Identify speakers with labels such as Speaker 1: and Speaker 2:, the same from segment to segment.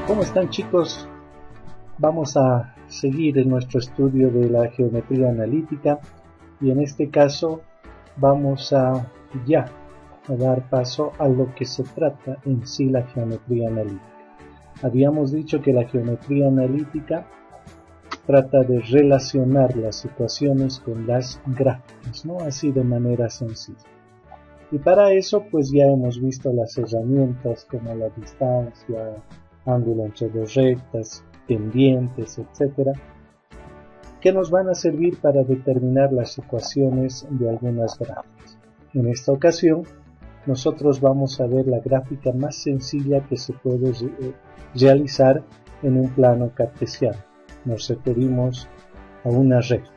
Speaker 1: ¿Cómo están, chicos? Vamos a seguir en nuestro estudio de la geometría analítica y en este caso vamos a dar paso a lo que se trata en sí la geometría analítica. Habíamos dicho que la geometría analítica trata de relacionar las ecuaciones con las gráficas, ¿no? Así de manera sencilla. Y para eso pues ya hemos visto las herramientas como la distancia, ángulo entre dos rectas, pendientes, etc., que nos van a servir para determinar las ecuaciones de algunas gráficas. En esta ocasión nosotros vamos a ver la gráfica más sencilla que se puede realizar en un plano cartesiano. Nos referimos a una recta.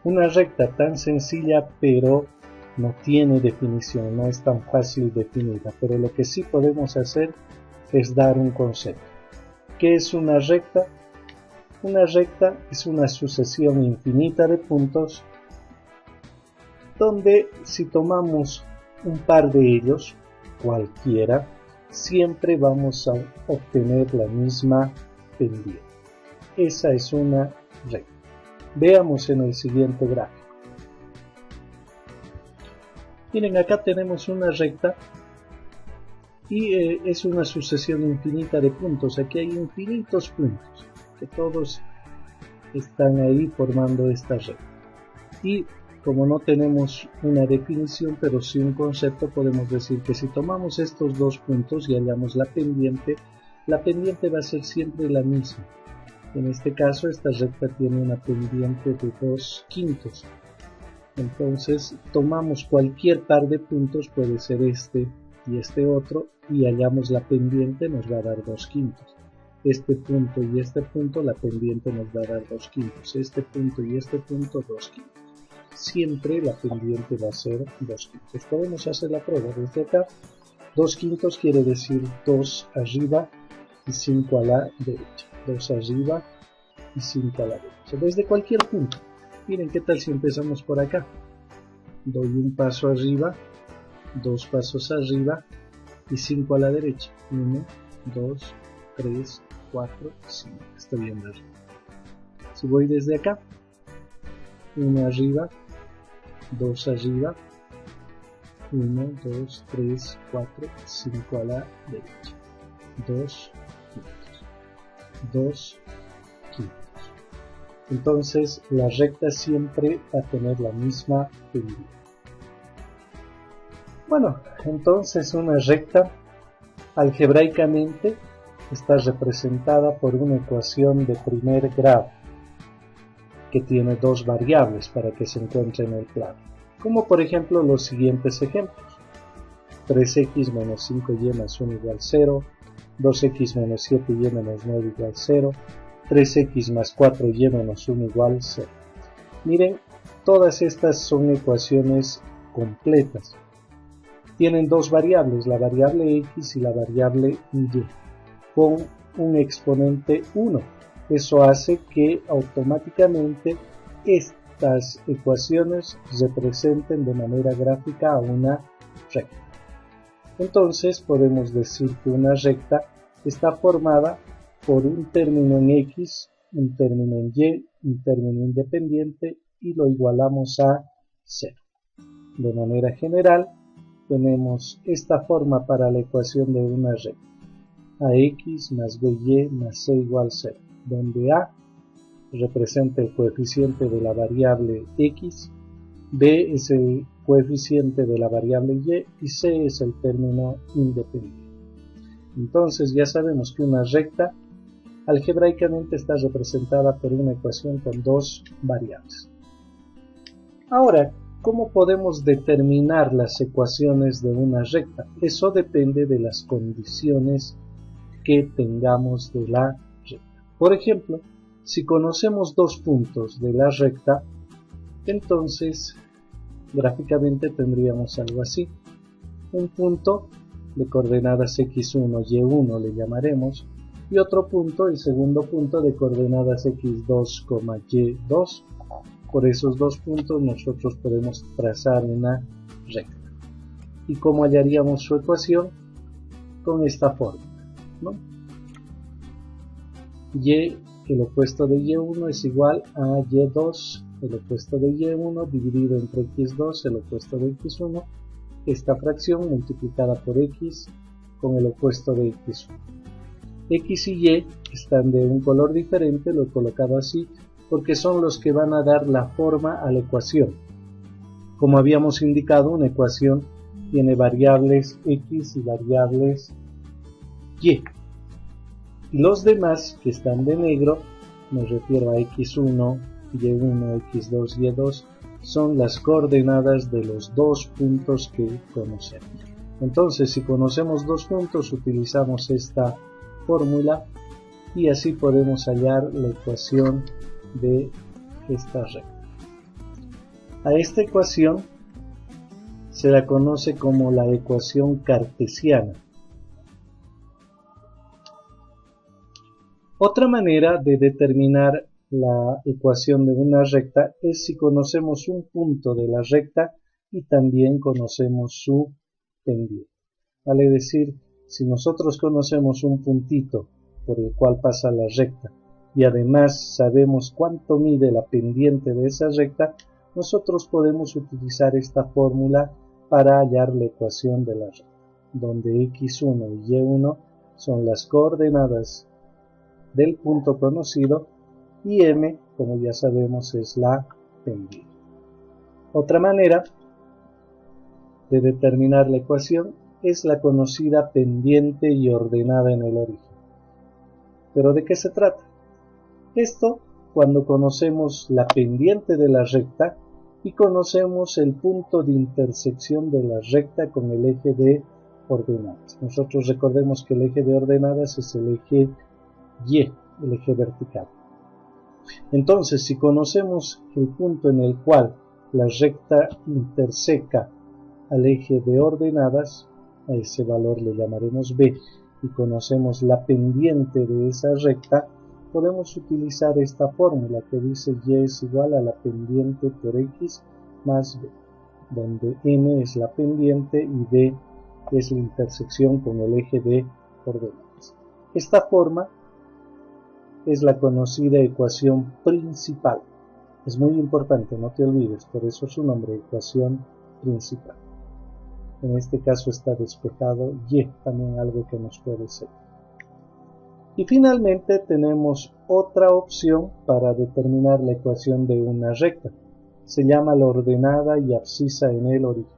Speaker 1: Una recta tan sencilla, pero no tiene definición, no es tan fácil definida, pero lo que sí podemos hacer es dar un concepto. ¿Qué es una recta? Una recta es una sucesión infinita de puntos donde si tomamos un par de ellos, cualquiera, siempre vamos a obtener la misma pendiente. Esa es una recta. Veamos en el siguiente gráfico. Miren, acá tenemos una recta y es una sucesión infinita de puntos. Aquí hay infinitos puntos que todos están ahí formando esta recta. Y como no tenemos una definición, pero sí un concepto, podemos decir que si tomamos estos dos puntos y hallamos la pendiente va a ser siempre la misma. En este caso, esta recta tiene una pendiente de 2/5. Entonces, tomamos cualquier par de puntos, puede ser este y este otro, y hallamos la pendiente, nos va a dar 2/5. Este punto y este punto, la pendiente nos va a dar 2/5. Este punto y este punto, 2/5. Siempre la pendiente va a ser 2/5. Podemos hacer la prueba desde acá. 2/5 quiere decir 2 arriba y 5 a la derecha. 2 arriba y 5 a la derecha. Desde cualquier punto. Miren qué tal si empezamos por acá. Doy un paso arriba, 2 pasos arriba y 5 a la derecha. 1, 2, 3, 4, 5. Estoy bien arriba. Si voy desde acá, 1 arriba, 2 arriba, 1, 2, 3, 4, 5 a la derecha. 2 quintos. 2 quintos. Entonces la recta siempre va a tener la misma pendiente. Bueno, entonces una recta algebraicamente está representada por una ecuación de primer grado que tiene dos variables para que se encuentre en el plano, como por ejemplo los siguientes ejemplos: 3x menos 5y más 1 igual 0, 2x menos 7y menos 9 igual 0, 3x más 4y menos 1 igual 0. Miren, todas estas son ecuaciones completas. Tienen dos variables, la variable x y la variable y, con un exponente 1. Eso hace que automáticamente estas ecuaciones representen de manera gráfica a una recta. Entonces podemos decir que una recta está formada por un término en x, un término en y, un término independiente, y lo igualamos a 0. De manera general, tenemos esta forma para la ecuación de una recta: ax más by más c igual 0, donde a representa el coeficiente de la variable x, b es el coeficiente de la variable y c es el término independiente. Entonces ya sabemos que una recta algebraicamente está representada por una ecuación con dos variables. Ahora, ¿cómo podemos determinar las ecuaciones de una recta? Eso depende de las condiciones que tengamos de la recta. Por ejemplo, si conocemos dos puntos de la recta, entonces gráficamente tendríamos algo así: un punto de coordenadas x1, y1 le llamaremos, y otro punto, el segundo punto, de coordenadas x2, y2. Por esos dos puntos nosotros podemos trazar una recta. ¿Y cómo hallaríamos su ecuación? Con esta fórmula, ¿no? y el opuesto de y1 es igual a y2, el opuesto de y1 dividido entre x2, el opuesto de x1, esta fracción multiplicada por x con el opuesto de x1. X y y están de un color diferente, lo he colocado así, porque son los que van a dar la forma a la ecuación. Como habíamos indicado, una ecuación tiene variables x y variables y. Y los demás que están de negro, me refiero a x1, y1, x2, y2, son las coordenadas de los dos puntos que conocemos. Entonces, si conocemos dos puntos, utilizamos esta fórmula y así podemos hallar la ecuación de esta recta. A esta ecuación se la conoce como la ecuación cartesiana. Otra manera de determinar la ecuación de una recta es si conocemos un punto de la recta y también conocemos su pendiente. Vale decir, si nosotros conocemos un puntito por el cual pasa la recta y además sabemos cuánto mide la pendiente de esa recta, nosotros podemos utilizar esta fórmula para hallar la ecuación de la recta, donde x1 y y1 son las coordenadas del punto conocido y m, como ya sabemos, es la pendiente. Otra manera de determinar la ecuación es la conocida pendiente y ordenada en el origen. ¿Pero de qué se trata? Esto cuando conocemos la pendiente de la recta y conocemos el punto de intersección de la recta con el eje de ordenadas. Nosotros recordemos que el eje de ordenadas es el eje Y, el eje vertical. Entonces, si conocemos el punto en el cual la recta interseca al eje de ordenadas, a ese valor le llamaremos B, y conocemos la pendiente de esa recta, podemos utilizar esta fórmula que dice Y es igual a la pendiente por X más B, donde M es la pendiente y B es la intersección con el eje de ordenadas. Esta forma es la conocida ecuación principal. Es muy importante, no te olvides, por eso su nombre, ecuación principal. En este caso está despejado Y, también algo que nos puede servir. Y finalmente tenemos otra opción para determinar la ecuación de una recta. Se llama la ordenada y abscisa en el origen.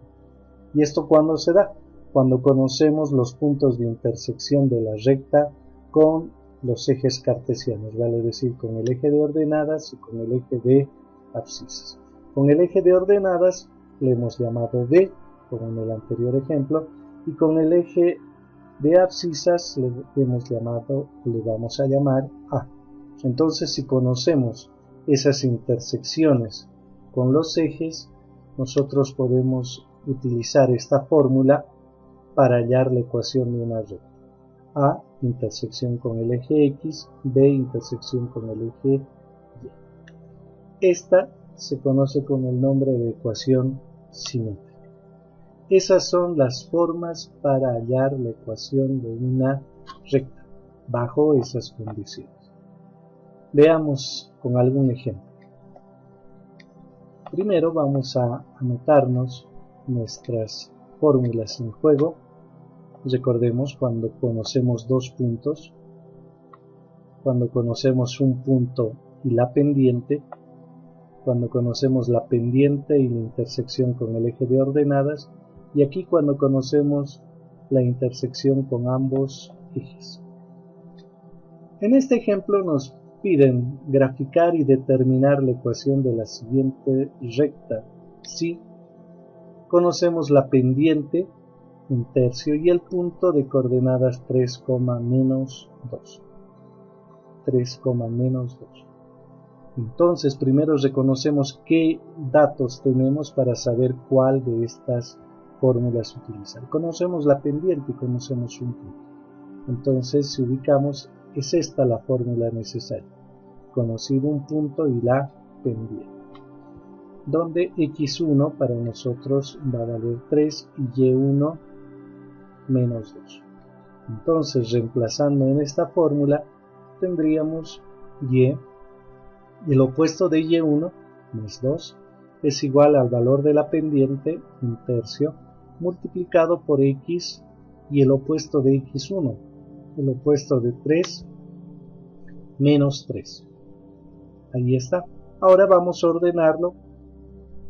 Speaker 1: ¿Y esto cuándo se da? Cuando conocemos los puntos de intersección de la recta con los ejes cartesianos, vale decir, con el eje de ordenadas y con el eje de abscisas. Con el eje de ordenadas le hemos llamado D, como en el anterior ejemplo, y con el eje de abscisas le vamos a llamar A. Entonces, si conocemos esas intersecciones con los ejes, nosotros podemos utilizar esta fórmula para hallar la ecuación de una recta. A, intersección con el eje X, B, intersección con el eje Y. Esta se conoce con el nombre de ecuación simétrica. Esas son las formas para hallar la ecuación de una recta, bajo esas condiciones. Veamos con algún ejemplo. Primero vamos a anotarnos nuestras fórmulas en juego. Recordemos cuando conocemos dos puntos, cuando conocemos un punto y la pendiente, cuando conocemos la pendiente y la intersección con el eje de ordenadas, y aquí cuando conocemos la intersección con ambos ejes. En este ejemplo nos piden graficar y determinar la ecuación de la siguiente recta si conocemos la pendiente, 1/3, y el punto de coordenadas 3, menos 2. 3, menos 2. Entonces primero reconocemos qué datos tenemos para saber cuál de estas fórmulas utilizar. Conocemos la pendiente y conocemos un punto. Entonces, si ubicamos, es esta la fórmula necesaria. Conocido un punto y la pendiente. Donde x1 para nosotros va a valer 3 y y1 menos 2. Entonces, reemplazando en esta fórmula, tendríamos y, el opuesto de y1 más 2 es igual al valor de la pendiente, 1/3, multiplicado por x y el opuesto de x1, el opuesto de 3 menos 3. Ahí está. Ahora vamos a ordenarlo.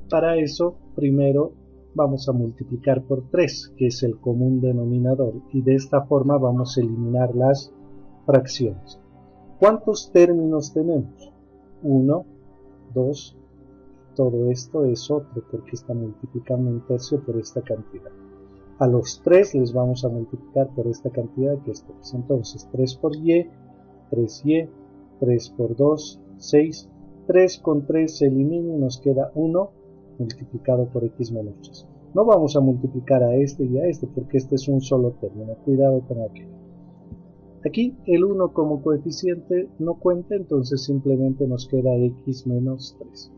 Speaker 1: Para eso, primero vamos a multiplicar por 3, que es el común denominador, y de esta forma vamos a eliminar las fracciones. ¿Cuántos términos tenemos? 1, 2, todo esto es otro, porque está multiplicando 1/3 por esta cantidad. A los 3 les vamos a multiplicar por esta cantidad, que es 3. Entonces, 3 por y, 3y, 3 por 2, 6, 3 con 3 se elimina y nos queda 1 multiplicado por x menos 3. No vamos a multiplicar a este y a este porque este es un solo término. Cuidado con aquello. Aquí el 1 como coeficiente no cuenta, entonces simplemente nos queda x menos 3.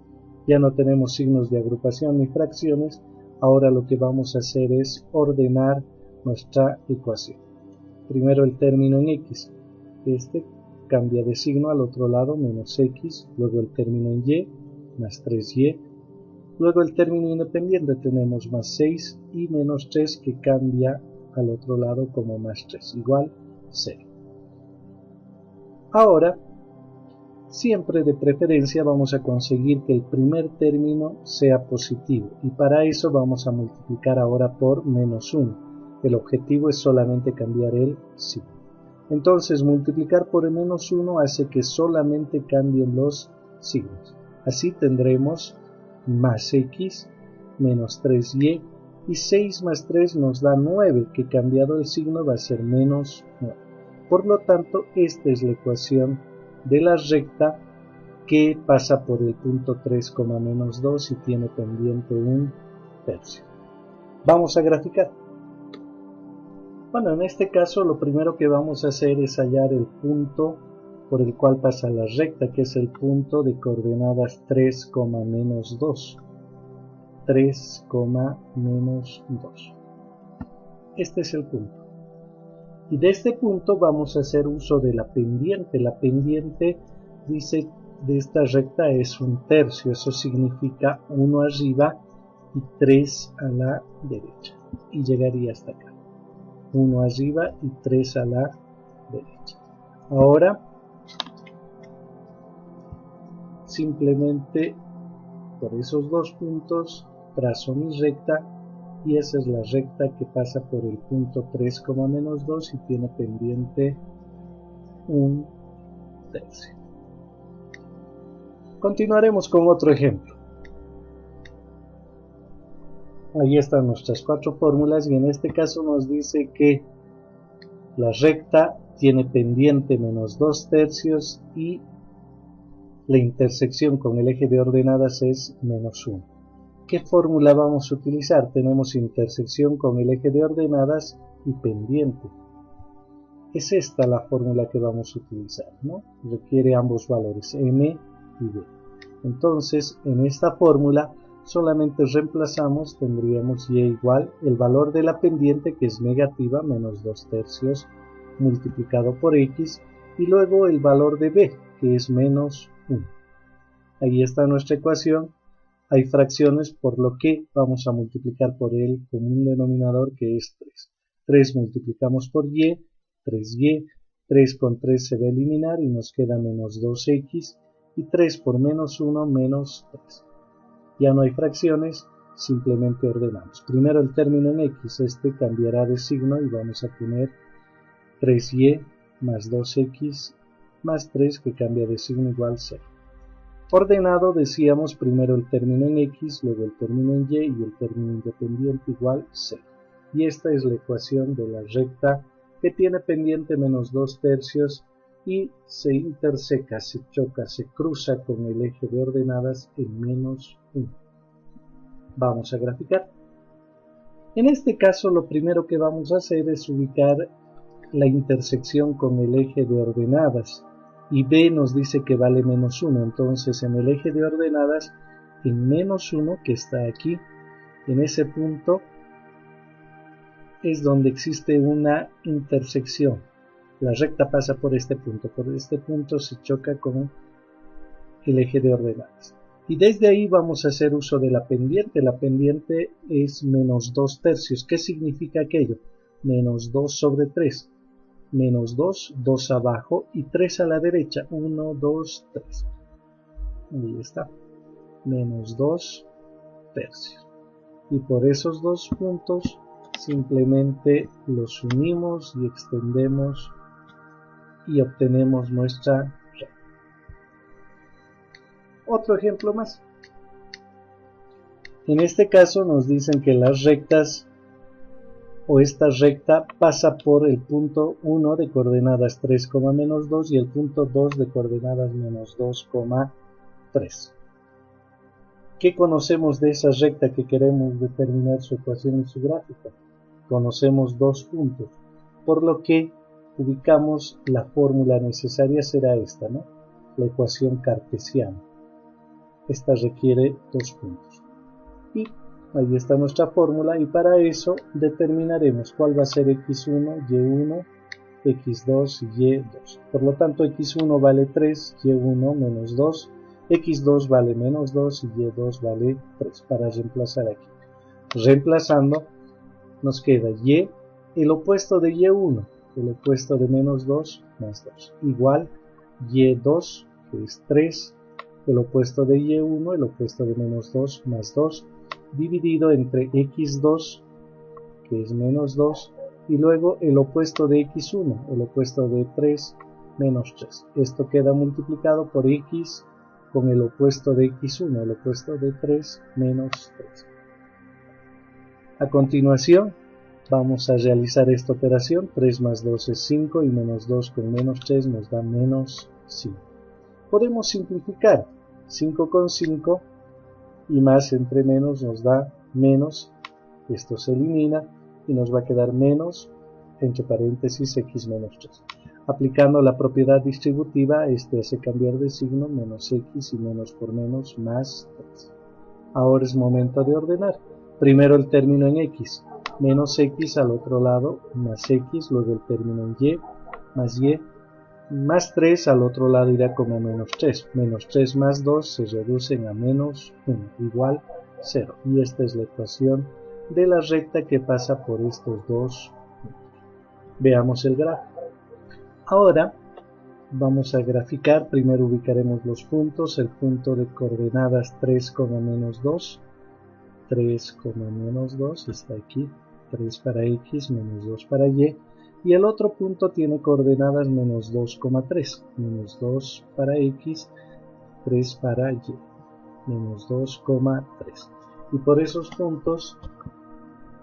Speaker 1: Ya no tenemos signos de agrupación ni fracciones. Ahora lo que vamos a hacer es ordenar nuestra ecuación. Primero el término en x. Este cambia de signo al otro lado, menos x. Luego el término en y, más 3y. Luego el término independiente tenemos más 6 y menos 3 que cambia al otro lado como más 3, igual 0. Ahora, siempre de preferencia vamos a conseguir que el primer término sea positivo y para eso vamos a multiplicar ahora por menos 1. El objetivo es solamente cambiar el signo. Entonces multiplicar por el menos 1 hace que solamente cambien los signos. Así tendremos más x menos 3y y 6 más 3 nos da 9, que cambiado el signo va a ser menos 9. Por lo tanto, esta es la ecuación de la recta que pasa por el punto 3, menos 2 y tiene pendiente 1/3. Vamos a graficar. Bueno, en este caso lo primero que vamos a hacer es hallar el punto por el cual pasa la recta, que es el punto de coordenadas 3, menos 2. 3, menos 2. Este es el punto. Y de este punto vamos a hacer uso de la pendiente. La pendiente dice de esta recta es 1/3, eso significa 1 arriba y 3 a la derecha. Y llegaría hasta acá. 1 arriba y 3 a la derecha. Ahora, simplemente por esos dos puntos trazo mi recta y esa es la recta que pasa por el punto 3, menos 2 y tiene pendiente 1/3. Continuaremos con otro ejemplo. Ahí están nuestras 4 fórmulas y en este caso nos dice que la recta tiene pendiente menos 2/3 y la intersección con el eje de ordenadas es menos 1. ¿Qué fórmula vamos a utilizar? Tenemos intersección con el eje de ordenadas y pendiente. Es esta la fórmula que vamos a utilizar, ¿no? Requiere ambos valores, m y b. Entonces, en esta fórmula solamente reemplazamos, tendríamos y igual el valor de la pendiente, que es negativa, menos 2/3, multiplicado por x, y luego el valor de b, que es menos 1. Ahí está nuestra ecuación. Hay fracciones, por lo que vamos a multiplicar por el común denominador, que es 3. 3 multiplicamos por y, 3y, 3 con 3 se va a eliminar y nos queda menos 2x, y 3 por menos 1, menos 3. Ya no hay fracciones, simplemente ordenamos. Primero el término en x, este cambiará de signo y vamos a tener 3y más 2x más 3 que cambia de signo igual 0. Ordenado decíamos primero el término en x, luego el término en y el término independiente igual 0. Y esta es la ecuación de la recta que tiene pendiente menos 2/3 y se interseca, se choca, se cruza con el eje de ordenadas en menos 1. Vamos a graficar. En este caso lo primero que vamos a hacer es ubicar la intersección con el eje de ordenadas y b nos dice que vale menos 1, entonces en el eje de ordenadas en menos 1 que está aquí, en ese punto es donde existe una intersección. La recta pasa por este punto se choca con el eje de ordenadas. Y desde ahí vamos a hacer uso de la pendiente es menos 2 tercios. ¿Qué significa aquello? Menos 2 sobre 3, menos 2, 2 abajo y 3 a la derecha, 1, 2, 3, ahí está, menos 2 tercios. Y por esos dos puntos simplemente los unimos y extendemos y obtenemos nuestra recta. Otro ejemplo más. En este caso nos dicen que las rectas o esta recta pasa por el punto 1 de coordenadas 3, menos 2 y el punto 2 de coordenadas menos 2,3. ¿Qué conocemos de esa recta que queremos determinar su ecuación y su gráfica? Conocemos dos puntos, por lo que ubicamos la fórmula necesaria será esta, ¿no? La ecuación cartesiana. Esta requiere dos puntos. Y ahí está nuestra fórmula y para eso determinaremos cuál va a ser x1, y1, x2 y y2. Por lo tanto, x1 vale 3, y1 menos 2, x2 vale menos 2 y y2 vale 3 para reemplazar aquí. Reemplazando nos queda y, el opuesto de y1, el opuesto de menos 2 más 2, igual y2 que es 3, el opuesto de y1, el opuesto de menos 2 más 2, dividido entre x2 que es menos 2 y luego el opuesto de x1, el opuesto de 3 menos 3. Esto queda multiplicado por x con el opuesto de x1, el opuesto de 3 menos 3. A continuación vamos a realizar esta operación. 3 más 2 es 5 y menos 2 con menos 3 nos da menos 5. Podemos simplificar 5 con 5 y más entre menos nos da menos, esto se elimina y nos va a quedar menos, entre paréntesis, x menos 3. Aplicando la propiedad distributiva, este hace cambiar de signo, menos x y menos por menos más 3. Ahora es momento de ordenar. Primero el término en x, menos x al otro lado, más x, luego el término en y, más 3 al otro lado irá como menos 3. Menos 3 más 2 se reducen a menos 1, igual 0. Y esta es la ecuación de la recta que pasa por estos dos puntos. Veamos el gráfico. Ahora vamos a graficar. Primero ubicaremos los puntos. El punto de coordenadas 3, menos 2. 3, menos 2 está aquí. 3 para x, menos 2 para y. Y el otro punto tiene coordenadas menos 2,3. Menos 2 para x, 3 para y. Menos 2,3. Y por esos puntos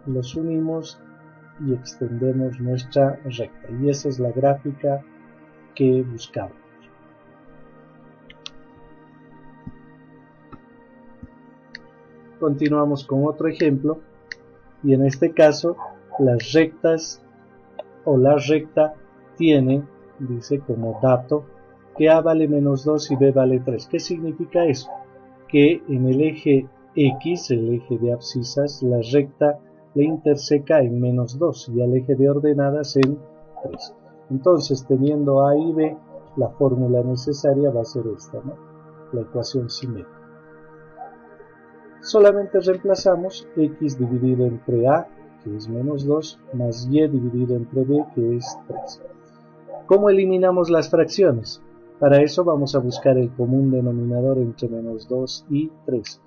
Speaker 1: los unimos y extendemos nuestra recta. Y esa es la gráfica que buscamos. Continuamos con otro ejemplo. Y en este caso, las rectas o la recta tiene, dice como dato, que A vale menos 2 y B vale 3. ¿Qué significa eso? Que en el eje X, el eje de abscisas, la recta le interseca en menos 2 y al eje de ordenadas en 3. Entonces, teniendo A y B, la fórmula necesaria va a ser esta, ¿no? La ecuación simétrica. Solamente reemplazamos x dividido entre A, que es menos 2, más y dividido entre b, que es 3. ¿Cómo eliminamos las fracciones? Para eso vamos a buscar el común denominador entre menos 2 y 3,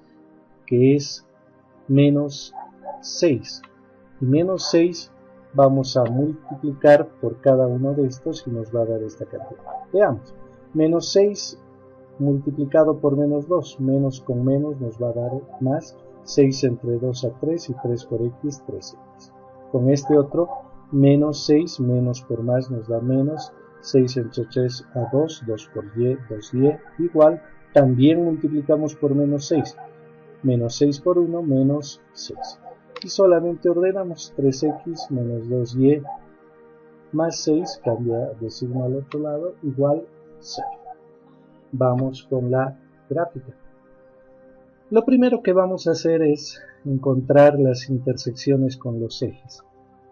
Speaker 1: que es menos 6. Y menos 6 vamos a multiplicar por cada uno de estos y nos va a dar esta cantidad. Veamos, menos 6 multiplicado por menos 2, menos con menos nos va a dar más, 6 entre 2 a 3 y 3 por x, 3x. Con este otro, menos 6, menos por más nos da menos, 6 entre 3 a 2, 2 por y, 2y, igual, también multiplicamos por menos 6, menos 6 por 1, menos 6. Y solamente ordenamos 3x menos 2y más 6, cambia de signo al otro lado, igual 0. Vamos con la gráfica. Lo primero que vamos a hacer es encontrar las intersecciones con los ejes.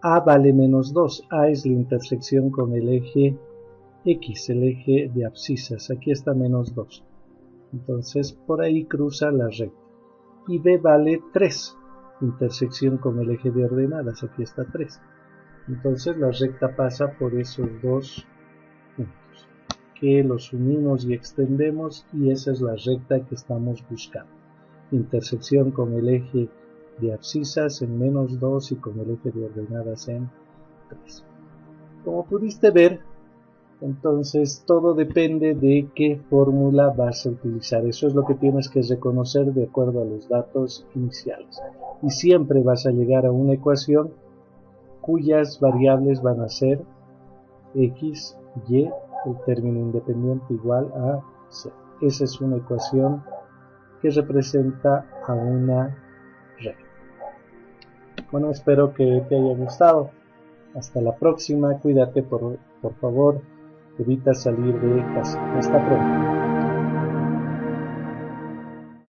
Speaker 1: A vale menos 2. A es la intersección con el eje X, el eje de abscisas. Aquí está menos 2. Entonces por ahí cruza la recta. Y B vale 3. Intersección con el eje de ordenadas. Aquí está 3. Entonces la recta pasa por esos dos puntos, que los unimos y extendemos, y esa es la recta que estamos buscando. Intersección con el eje de abscisas en menos 2 y con el eje de ordenadas en 3. Como pudiste ver, entonces todo depende de qué fórmula vas a utilizar. Eso es lo que tienes que reconocer de acuerdo a los datos iniciales. Y siempre vas a llegar a una ecuación cuyas variables van a ser x, y, el término independiente igual a 0. Esa es una ecuación que representa a una recta. Bueno, espero que te haya gustado. Hasta la próxima. Cuídate, por favor. Evita salir de casa. Hasta pronto.